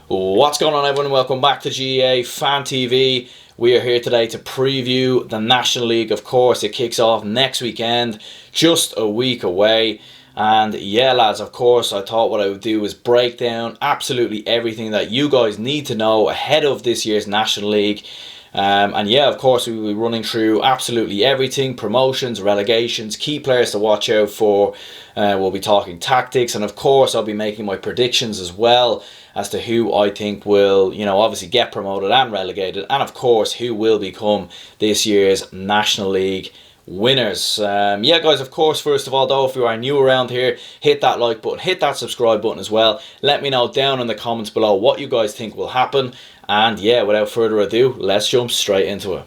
What's going on, everyone? Welcome back to GEA Fan TV. We are here today to preview the National League. Of course, it kicks off next weekend, just a week away. And yeah, lads, of course, I thought what I would do is break down absolutely everything that you guys need to know ahead of this year's National League. And yeah, of course, we will be running through absolutely everything: promotions, relegations, key players to watch out for. We'll be talking tactics, and of course, I'll be making my predictions as well as to who I think will, obviously get promoted and relegated, and of course, who will become this year's National League winners. Yeah, guys, of course, first of all, though, if you are new around here, hit that like button, hit that subscribe button as well. Let me know down in the comments below what you guys think will happen. And yeah, without further ado, let's jump straight into it.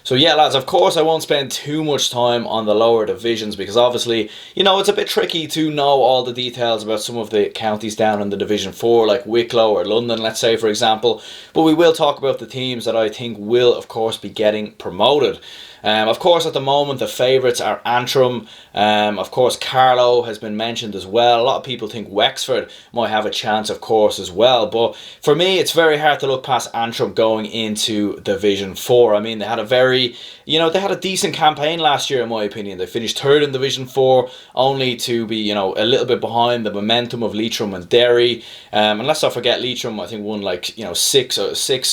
So yeah, lads, of course I won't spend too much time on the lower divisions because obviously, it's a bit tricky to know all the details about some of the counties down in the Division 4, like Wicklow or London, let's say, for example. But we will talk about the teams that I think will, of course, be getting promoted. Of course, at the moment, the favourites are Antrim. Of course, Carlow has been mentioned as well. A lot of people think Wexford might have a chance, of course, as well. But for me, it's very hard to look past Antrim going into Division 4. I mean, they had a they had a decent campaign last year, in my opinion. They finished third in Division 4, only to be, a little bit behind the momentum of Leitrim and Derry. And let's not forget, Leitrim, I think, won six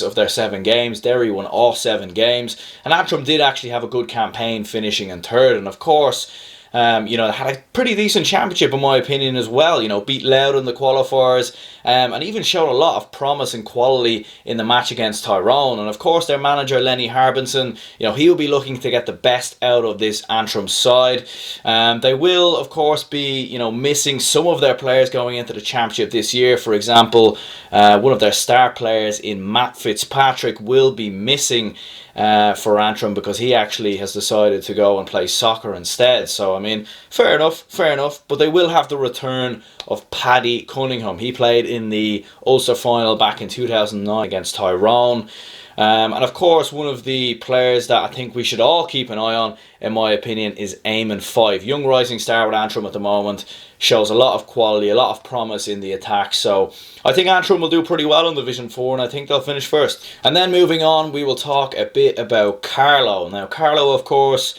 of their 7 games. Derry won all 7 games. And Antrim did actually have a good campaign, finishing in third. And of course, they had a pretty decent championship, in my opinion, as well. Beat Louth in the qualifiers, and even showed a lot of promise and quality in the match against Tyrone. And of course, their manager Lenny Harbinson, he will be looking to get the best out of this Antrim side. They will, of course, be missing some of their players going into the championship this year. For example, one of their star players in Matt Fitzpatrick will be missing for Antrim because he actually has decided to go and play soccer instead. So I mean, fair enough. But they will have the return of Paddy Cunningham. He played in the Ulster final back in 2009 against Tyrone. And of course, one of the players that I think we should all keep an eye on, in my opinion, is Eamon Fife. Young rising star with Antrim at the moment. Shows a lot of quality, a lot of promise in the attack. So I think Antrim will do pretty well in Division 4, and I think they'll finish first. And then moving on, we will talk a bit about Carlow. Now, Carlow, of course,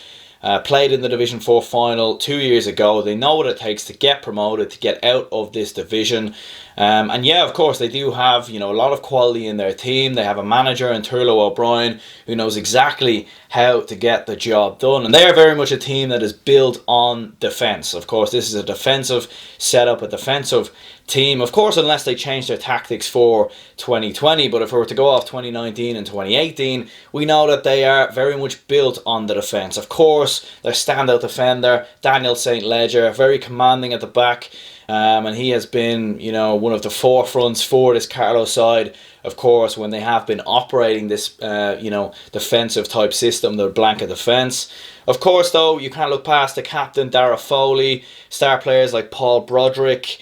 played in the Division 4 final 2 years ago. They know what it takes to get promoted, to get out of this division. And yeah, of course, they do have, a lot of quality in their team. They have a manager in Turlough O'Brien who knows exactly how to get the job done. And they are very much a team that is built on defence. Of course, this is a defensive setup, a defensive team. Of course, unless they change their tactics for 2020. But if we were to go off 2019 and 2018, we know that they are very much built on the defence. Of course, their standout defender, Daniel St. Ledger, very commanding at the back. And he has been, one of the forefronts for this Carlow side, of course, when they have been operating this, defensive type system, the blanket defence. Of course, though, you can't look past the captain, Dara Foley, star players like Paul Broderick.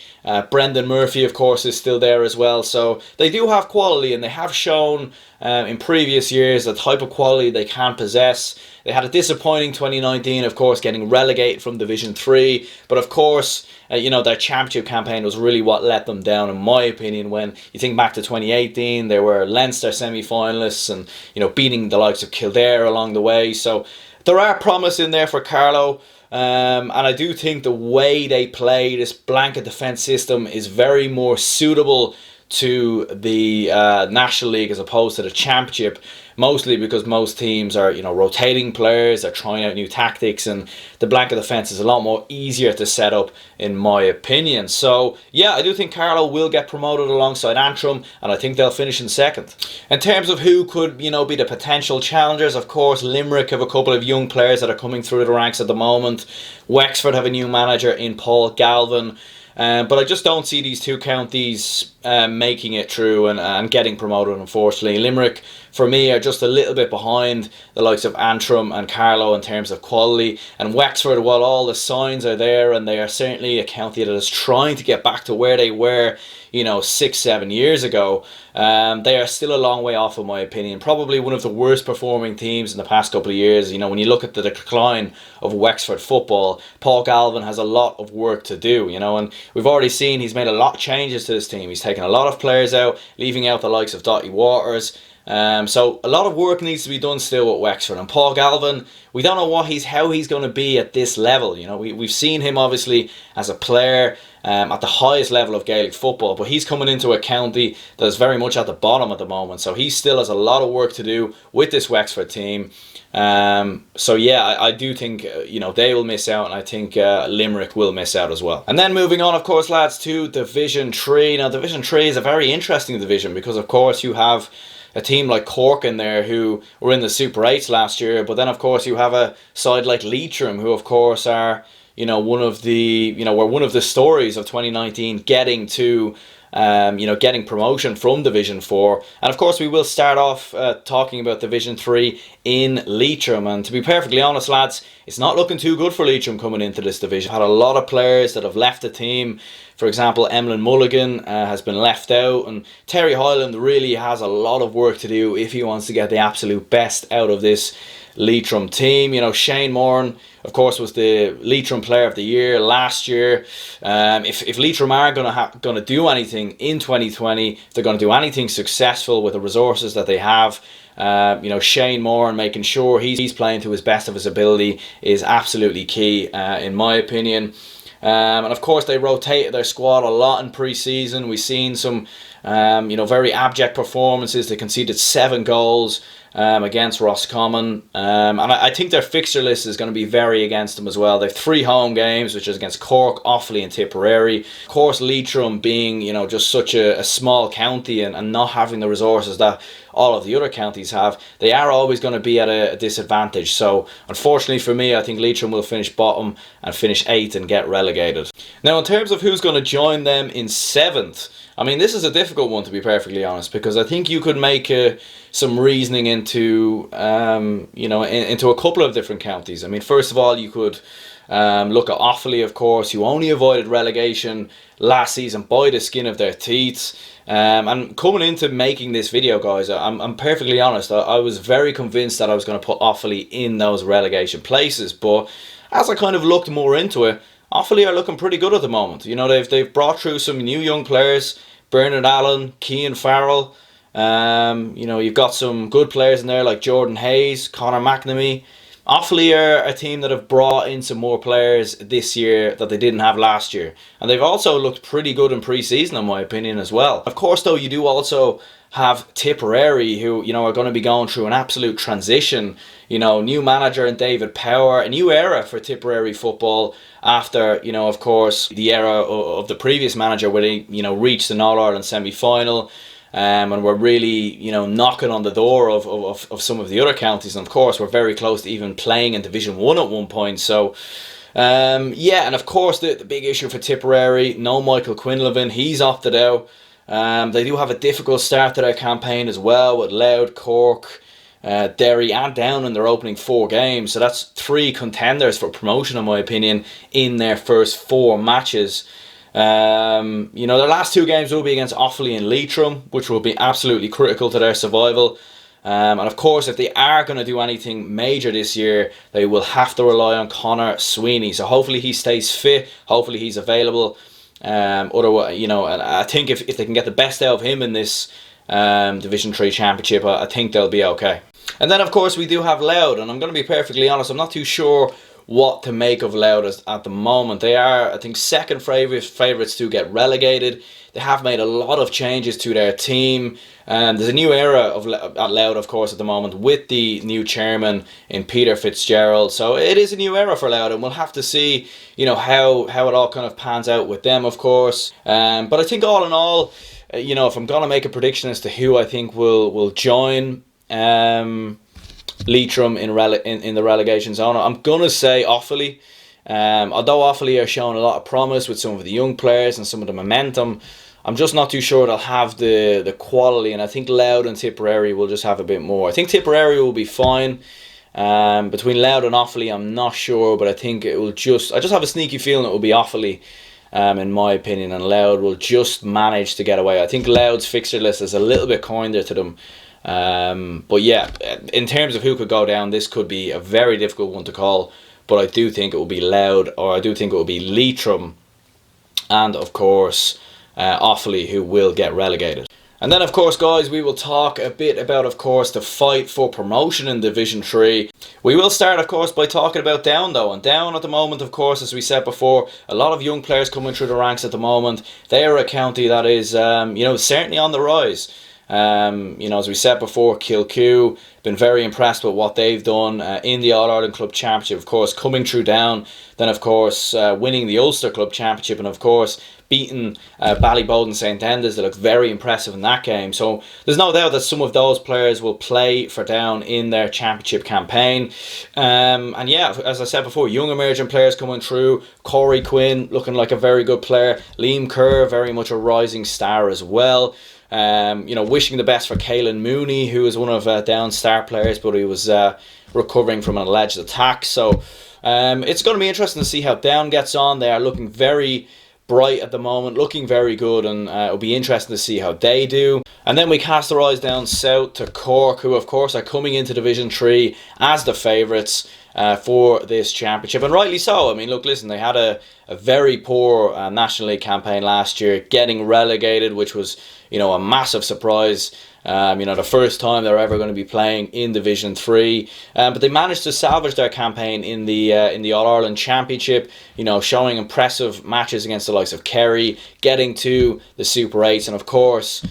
Brendan Murphy, of course, is still there as well. So they do have quality, and they have shown in previous years the type of quality they can possess. They had a disappointing 2019, of course, getting relegated from Division 3. But of course, their championship campaign was really what let them down, in my opinion. When you think back to 2018, they were Leinster semi-finalists and, beating the likes of Kildare along the way. So there are promise in there for Carlow. And I do think the way they play this blanket defence system is very more suitable to the National League as opposed to the Championship, mostly because most teams are rotating players, they're trying out new tactics, and the blanket defence is a lot more easier to set up, in my opinion. So yeah, I do think Carlow will get promoted alongside Antrim, and I think they'll finish in second. In terms of who could be the potential challengers, of course, Limerick have a couple of young players that are coming through the ranks at the moment. Wexford have a new manager in Paul Galvin. But I just don't see these two counties making it through and getting promoted, unfortunately. Limerick for me, are just a little bit behind the likes of Antrim and Carlow in terms of quality. And Wexford, while all the signs are there, and they are certainly a county that is trying to get back to where they were, 6-7 years ago, they are still a long way off, in my opinion. Probably one of the worst performing teams in the past couple of years. When you look at the decline of Wexford football, Paul Galvin has a lot of work to do, and we've already seen he's made a lot of changes to this team. He's taken a lot of players out, leaving out the likes of Dottie Waters. So a lot of work needs to be done still with Wexford, and Paul Galvin, we don't know how he's going to be at this level. We've seen him obviously as a player at the highest level of Gaelic football, but he's coming into a county that is very much at the bottom at the moment, so he still has a lot of work to do with this Wexford team. So yeah, I do think they will miss out, and I think Limerick will miss out as well. And then moving on, of course, lads, to Division 3. Now Division 3 is a very interesting division because of course you have a team like Cork in there who were in the Super 8s last year, but then of course you have a side like Leitrim who of course are one of the stories of 2019 getting to getting promotion from Division 4. And of course we will start off talking about Division 3 in Leitrim, and to be perfectly honest, lads, it's not looking too good for Leitrim coming into this division. Had a lot of players that have left the team. For example, Emlyn Mulligan has been left out, and Terry Hyland really has a lot of work to do if he wants to get the absolute best out of this Leitrim team. Shane Moran, of course, was the Leitrim Player of the Year last year. If Leitrim are going to do anything in 2020, if they're going to do anything successful with the resources that they have, Shane Moran making sure he's playing to his best of his ability is absolutely key, in my opinion. And of course they rotated their squad a lot in pre-season. We've seen some very abject performances. They conceded 7 goals against Roscommon, and I think their fixture list is going to be very against them as well. They have 3 home games, which is against Cork, Offaly and Tipperary. Of course, Leitrim being just such a small county and not having the resources that all of the other counties have, they are always going to be at a disadvantage. So unfortunately for me, I think Leitrim will finish bottom and finish 8th and get relegated. Now in terms of who's going to join them in 7th, I mean, this is a difficult one, to be perfectly honest, because I think you could make some reasoning into into a couple of different counties. I mean, first of all, you could look at Offaly, of course, who only avoided relegation last season by the skin of their teeth. And coming into making this video, guys, I'm perfectly honest, I was very convinced that I was going to put Offaly in those relegation places, but as I kind of looked more into it, Offaly are looking pretty good at the moment. They've brought through some new young players, Bernard Allen, Cian Farrell. You've got some good players in there like Jordan Hayes, Conor McNamee. Offaly are a team that have brought in some more players this year that they didn't have last year. And they've also looked pretty good in pre-season, in my opinion, as well. Of course, though, you do also have Tipperary, who, are going to be going through an absolute transition. New manager in David Power, a new era for Tipperary football after, of course, the era of the previous manager where they, reached an All-Ireland semi-final. And we're really, knocking on the door of some of the other counties. And of course, we're very close to even playing in Division 1 at one point. So, and of course, the big issue for Tipperary, no Michael Quinlivan, he's opted out. They do have a difficult start to their campaign as well, with Louth, Cork, Derry and Down in their opening 4 games. So that's 3 contenders for promotion, in my opinion, in their first 4 matches. Their last 2 games will be against Offaly and Leitrim, which will be absolutely critical to their survival. And of course, if they are going to do anything major this year, they will have to rely on Conor Sweeney. So hopefully he stays fit, hopefully he's available. Otherwise, and I think if they can get the best out of him in this Division 3 championship, I think they'll be okay. And then of course we do have Louth, and I'm going to be perfectly honest, I'm not too sure what to make of Louth at the moment. They are, I think, second favourites to get relegated. They have made a lot of changes to their team. There's a new era at Louth, of course, at the moment with the new chairman in Peter Fitzgerald. So it is a new era for Louth, and we'll have to see, how it all kind of pans out with them, of course. But I think all in all, if I'm going to make a prediction as to who I think will join Leitrim in the relegation zone, I'm going to say Offaly. Although Offaly are showing a lot of promise with some of the young players and some of the momentum, I'm just not too sure they'll have the quality, and I think Louth and Tipperary will just have a bit more. I think Tipperary will be fine. Between Louth and Offaly, I'm not sure, but I think it will just... I just have a sneaky feeling it will be Offaly, in my opinion, and Louth will just manage to get away. I think Louth's fixture list is a little bit kinder to them. But yeah, in terms of who could go down, this could be a very difficult one to call. But I do think it will be Louth, or I do think it will be Leitrim, and of course Offaly, who will get relegated. And then, of course, guys, we will talk a bit about, of course, the fight for promotion in Division 3. We will start, of course, by talking about Down, though. And Down at the moment, of course, as we said before, a lot of young players coming through the ranks at the moment. They are a county that is, certainly on the rise. As we said before, Kilcoo, been very impressed with what they've done in the All-Ireland Club Championship, of course, coming through Down. Then, of course, winning the Ulster Club Championship, and, of course, beating Ballyboden St Enda's. They look very impressive in that game. So there's no doubt that some of those players will play for Down in their championship campaign. And yeah, as I said before, young emerging players coming through. Corey Quinn looking like a very good player. Liam Kerr, very much a rising star as well. Wishing the best for Caelan Mooney, who is one of Down's star players, but he was recovering from an alleged attack. So it's going to be interesting to see how Down gets on. They are looking very bright at the moment, looking very good, and it'll be interesting to see how they do. And then we cast our eyes down south to Cork, who of course are coming into Division 3 as the favourites for this championship, and rightly so. I mean, look, listen, they had a very poor National League campaign last year, getting relegated, which was, a massive surprise. The first time they're ever going to be playing in Division 3. But they managed to salvage their campaign in the All-Ireland Championship, showing impressive matches against the likes of Kerry, getting to the Super 8s, and of course,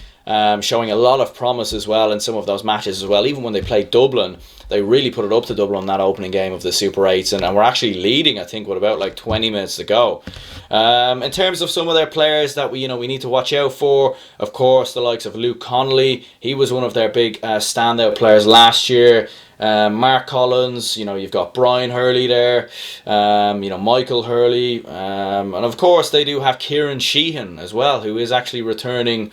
showing a lot of promise as well in some of those matches as well. Even when they played Dublin, they really put it up to Dublin in that opening game of the Super 8s, and we're actually leading, I think, with about 20 minutes to go. In terms of some of their players that we need to watch out for, of course, the likes of Luke Connolly. He was one of their big standout players last year. Mark Collins, you've got Brian Hurley there, Michael Hurley, and of course they do have Kieran Sheehan as well, who is actually returning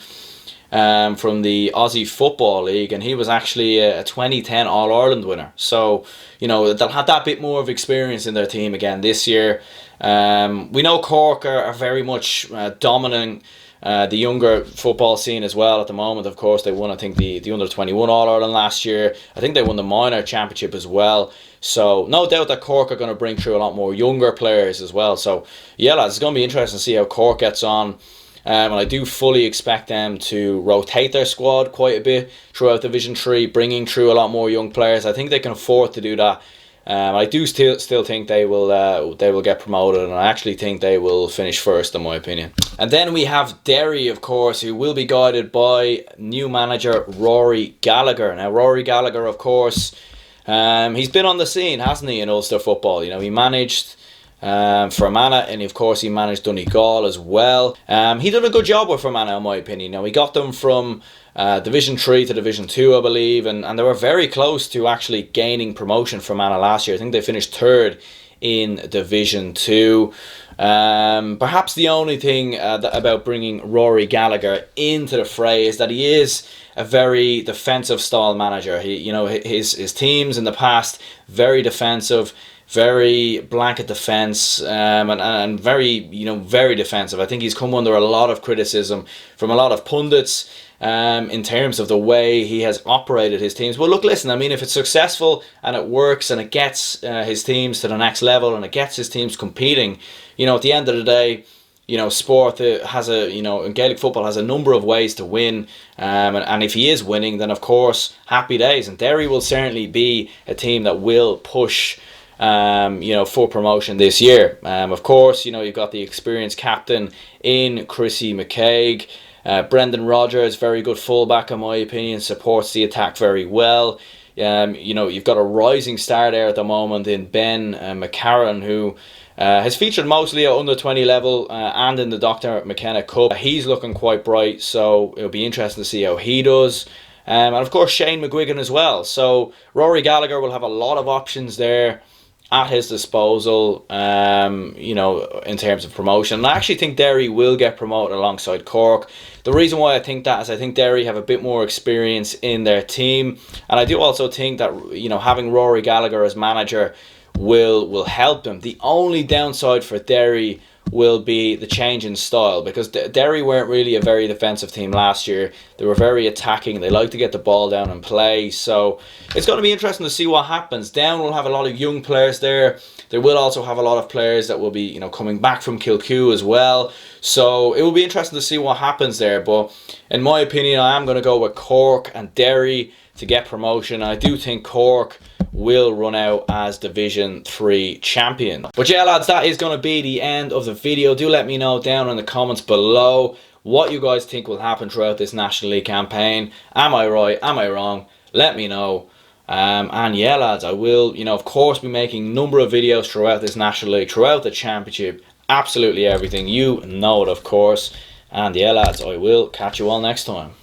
from the Aussie Football League, and he was actually a 2010 All-Ireland winner. So, they'll have that bit more of experience in their team again this year. We know Cork are very much dominating the younger football scene as well at the moment. Of course, they won, I think, the under-21 All-Ireland last year. I think they won the minor championship as well. So, no doubt that Cork are going to bring through a lot more younger players as well. So, yeah, lads, it's going to be interesting to see how Cork gets on. And I do fully expect them to rotate their squad quite a bit throughout Division 3, bringing through a lot more young players. I think they can afford to do that. I do still think they will get promoted, and I actually think they will finish first, in my opinion. And then we have Derry, of course, who will be guided by new manager Rory Gallagher. Now, Rory Gallagher, of course, he's been on the scene, hasn't he, in Ulster football? He managed Fermanagh, and of course he managed Donegal as well. He did a good job with Fermanagh, in my opinion. He got them from Division 3 to Division 2, I believe, and they were very close to actually gaining promotion for Fermanagh last year. I think they finished third in Division 2. Perhaps the only thing about bringing Rory Gallagher into the fray is that he is a very defensive style manager. His teams in the past, very defensive, very blanket defence, and very very defensive. I think he's come under a lot of criticism from a lot of pundits in terms of the way he has operated his teams. Well, look, listen, I mean, if it's successful and it works and it gets his teams to the next level and it gets his teams competing, at the end of the day, sport has Gaelic football has a number of ways to win, and if he is winning, then of course happy days. And Derry will certainly be a team that will push for promotion this year. Of course, you've got the experienced captain in Chrissy McCaig. Brendan Rodgers, very good fullback in my opinion, supports the attack very well. You've got a rising star there at the moment in Ben McCarron, who has featured mostly at under 20 level and in the Dr. McKenna Cup. He's looking quite bright, so it'll be interesting to see how he does. And of course Shane McGuigan as well. So Rory Gallagher will have a lot of options there at his disposal, you know, in terms of promotion. And I actually think Derry will get promoted alongside Cork. The reason why I think that is I think Derry have a bit more experience in their team, and I do also think that, you know, having Rory Gallagher as manager will help them. The only downside for Derry will be the change in style, because Derry weren't really a very defensive team last year. They were very attacking. They like to get the ball down and play. So it's going to be interesting to see what happens. Down will have a lot of young players there. They will also have a lot of players that will be, you know, coming back from Kilcoo as well. So it will be interesting to see what happens there. But in my opinion, I am going to go with Cork and Derry to get promotion. I do think Cork will run out as Division 3 champion. But yeah, lads, that is going to be the end of the video. Do let me know down in the comments below what you guys think will happen throughout this National League campaign. Am I right? Am I wrong? Let me know. And yeah, lads, I will, you know, of course, be making a number of videos throughout this National League, throughout the championship, absolutely everything. You know it, of course. And yeah, lads, I will catch you all next time.